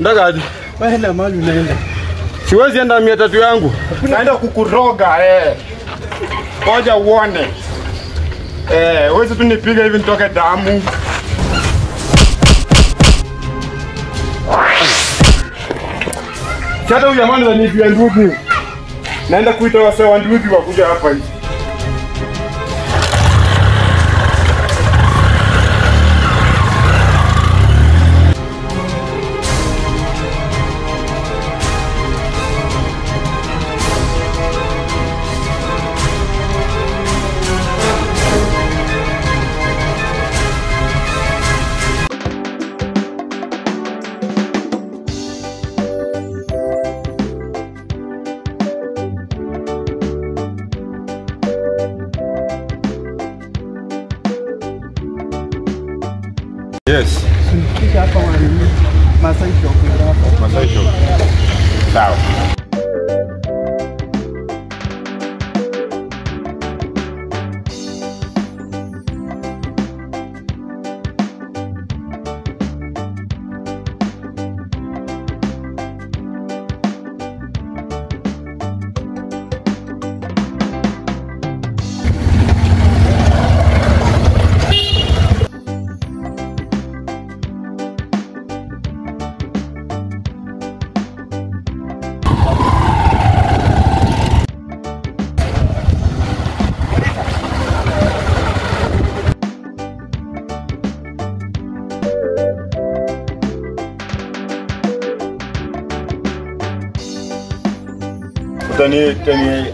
Ndaka aje? Waenda mahali unaenda. Siwezi enda 300 yangu. Naenda kukuroga Ngoja uone. Wewe tu nipiga hivi nitoke damu. Chata huyu jamani za nipi ndugu. Naenda kuita wase wa ndugu wakuja hapa hivi. Yes. Kika hapa wani Masai Shop hapa. Masai Shop. Sawa.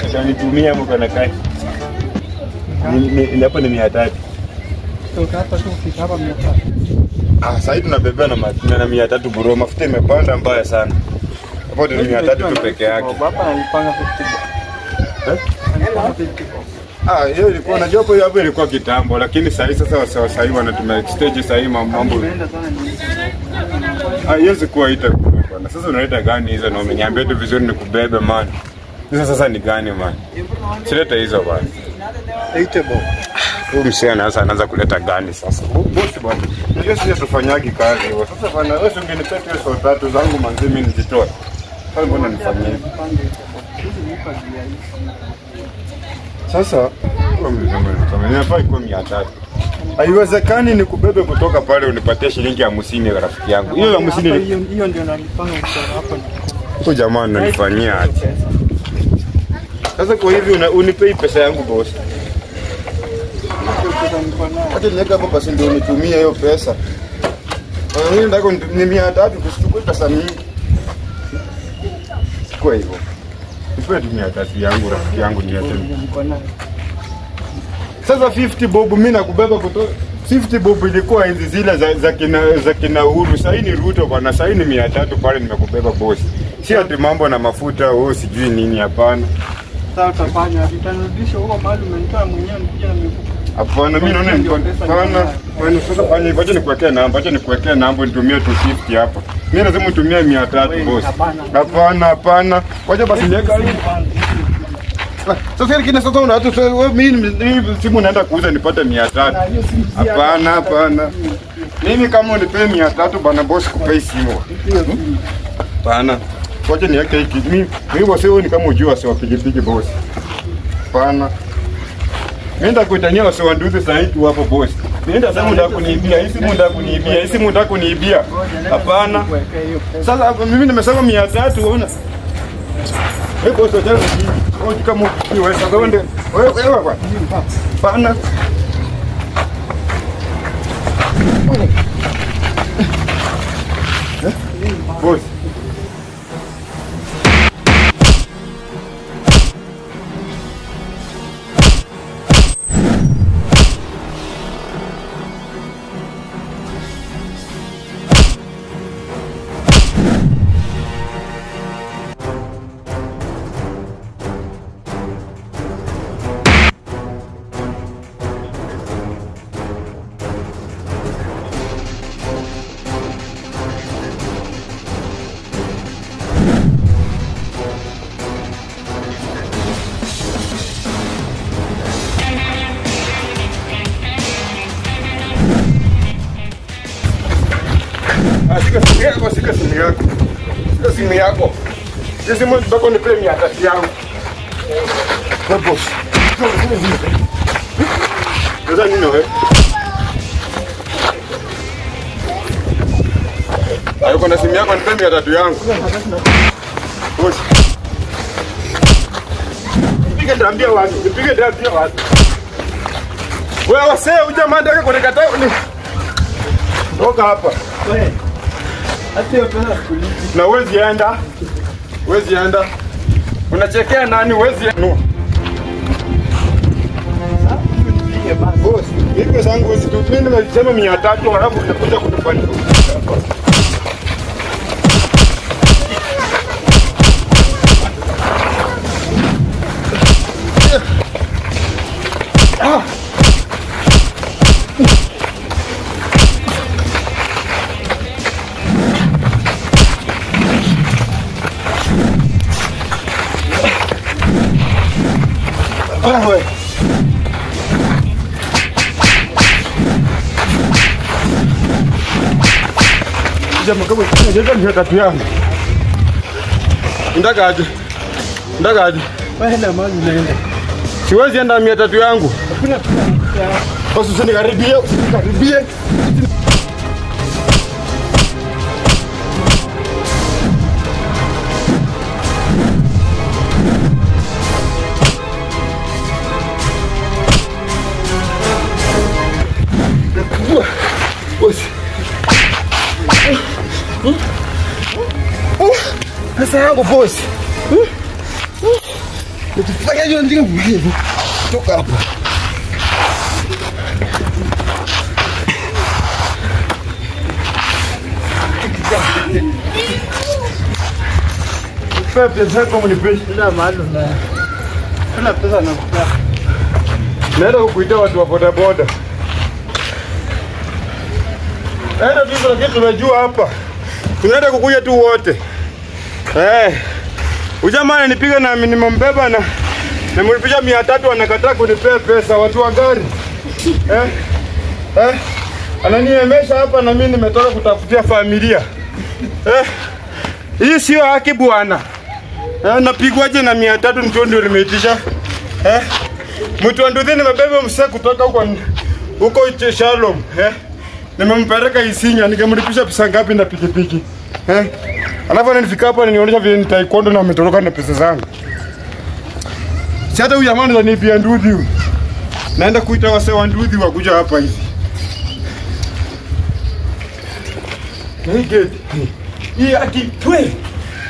Utanitumia mkono kai. Ni hapo ni 300. Toka hapa tu kufika hapa 300. Sasa tunabebea na 300 bro, mafuta imepanda mbaya sana. Hapo ni 300 tu peke yake. Hapa alipanga 50. Hiyo ilikuwa unajua hapo ilikuwa kitambo, lakini sasa hivi wanatumia stage sasa hivi mambo. Hiyo kuwa ita bwana. Sasa unaita gani hizo na umeniambia tu vizuri nikubebe man. Hizo sasa ni gani man? Sileta hizo bwana. 80 bob. Huyu msichana sasa anaanza kuleta gani sasa? Bosi bwana. Unajua sisi tufanyagi kazi hiyo. Sasa bwana wewe ungenipea tu hizo 3 zangu manzimi nijitoe. Sasa mbona nifanyie hivi? Sasa kwa mzima ninafai kwa 300. Haiwezekani nikubebe kutoka pale unipatie shilingi 50 rafiki yangu. Hiyo 50 hiyo ndio nalipanga hapa. Huyu jamaa ananifanyia aje? Sasa kwa hivi unipei pesa yangu boss. Hata niweka hapo basi ndio unitumie hiyo pesa. Mimi ndako ni 300 kusichukua pesa mingi. Kwa hivyo. Nipe 300 yangu rafiki yangu niache. Sasa 50 bob mimi nakubeba kutoka 50 bob ilikuwa hizi zile za kina Uhuru. Sasa ni Ruto bwana, sasa ni 300 pale nimekubeba boss. Si ati mambo na mafuta wewe sijui nini hapana. Sasa utafanya vitanirudisha huko mahali umenitoa mwenyewe nikija na mifuko. Hapana mimi naona hapana. Wewe sasa fanya hivyo, acha nikuwekea namba nitumie 250 hapa. Mimi lazima utumie 300 boss. Hapana. Wacha basi niweka hivi. Sasa kile sasa unaacha wewe mimi simu naenda kuuza nipate 300. Hapana. Mimi kama unipe 300 bwana boss kupei simu. Hapana. Wacha niweke hiki. Mimi wasio ni kama ujua sio pigipigi boss. Hapana. Mimi ndakuitania wase wa nduthi sasa hivi hapo boss. Nenda sasa unataka kuniibia, hii simu unataka kuniibia. Hapana. Sasa mimi nimesema 300 unaona. Wewe boss unataka nini? Wewe kama wewe sasa wewe bwana. Hapana. Boss. Shika simu yako, shika simu yako. Shika simu yako. Hizi simu bako ni premia tatu yangu. Wewe boss. Ndio nini wewe? Ayo kuna simu yako ni premia tatu yangu. Boss. Nipige ndambia watu, nipige ndambia watu. Wewe wasee ujamaa ndaka kunikataa ni. Toka hapa. Wewe. Hata hiyo pesa kulipa. Na wezi enda. Wezi enda. Unachekea nani wezi enda? No. Boss, mimi pesa yangu wezi tu. Mimi nimesema 300 halafu unakuja kunifanya. Wewe. Jamaa kama unajua ni tatu yangu. Ndakaje? Ndakaje? Wewe na mali unaenda. Siwezi enda 300 yangu. Hakuna pesa. Basi usinikaribie, usinikaribie. Pesa yangu boss. Nitafanya hiyo ndio mwivu. Toka hapa. Pepe zako mnipe. Ndio mahali na. Kuna pesa na kupa. Naenda kukuita watu wa boda boda. Enda tu kitu tunajua hapa. Tunaenda kukuja tu wote. Ujamaa nipiga na nimembeba na nimlipisha 300 anakataa kunipea pesa watu wa gari. Ananiemesha hapa na mimi nimetoka kutafutia familia. Hii sio haki bwana. Napigwaje na 300 ndio nimeitisha? Mtu anduthi nimebeba msee kutoka huko Shalom. Nimempeleka Isinya nikamlipisha pesa ngapi na pikipiki. Alafu ananifika hapa ananionyesha vile nitaikondo na ametoroka na pesa zangu. Si hata huyu jamaa ananipia nduthi huyu. Naenda kuita wase wa nduthi wakuja hapa hivi. Hii gate. Hii akitwe.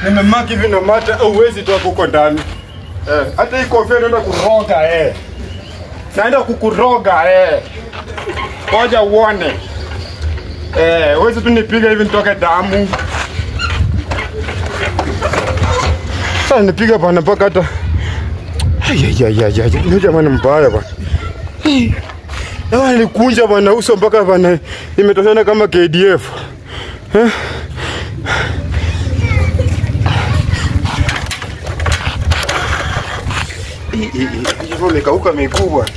Nimemaki hivi na mata au uwezi toka huko ndani. Hata hii kofia naenda kuroga naenda kukuroga Ngoja uone. Uwezi tu nipiga hivi nitoke damu. Sasa nipiga bana mpaka hata ni jamani mbaya bana. Dawa nilikunja bana uso mpaka bana imetoshana kama KDF. Hiyo imekauka miguu bwana.